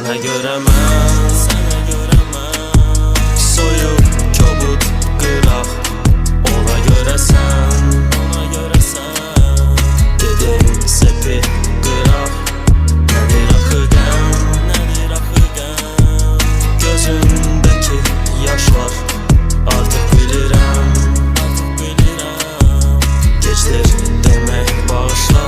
Sənə görə mən soyuq, kobud, qıraq. Ona görə sən dedim sepi qıraq. Nədir axı qəm, gözündəki yaşlar. Artıq bilirəm, keçdir demək bağışla.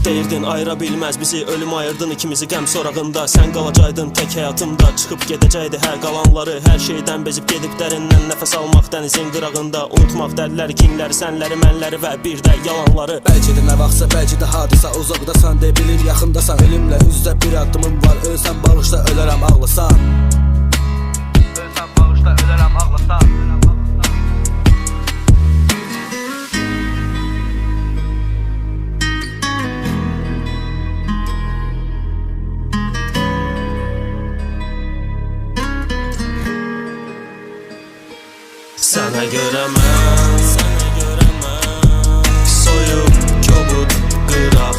Deyirdin ayıra bilməz bizi, ölüm ayırdın ikimizi qəm sorağında. Sən qalacaydın tək həyatımda, çıxıb gedəcəkdi hər qalanları. Hər şeydən bezib gedib dərindən nəfəs almaq dənizin qırağında. Unutmaq dəlləri, kinləri, sənləri, mənləri və bir də yalanları. Bəlkə də nə vaxtsa, bəlkə də hadisə uzaqdasan, de bilir yaxındasan. Elimlə üzdə bir addımım var, ölsən bağışla, ölərəm ağlasan. Ölsən bağışla, ölərəm ağlasan. Sənə görə mən soyuq, kobud, qıraq.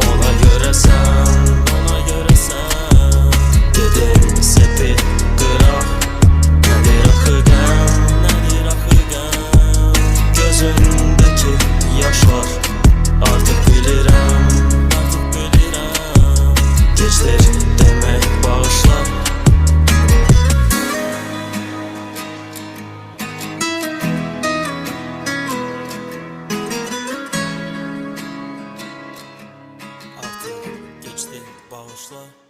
Ona görə sən dedim sepi qıraq. Nədir axı qəm, gözündəki yaşlar. Artıq bilirəm, keçdir demək bağışla. Geçti bağışla.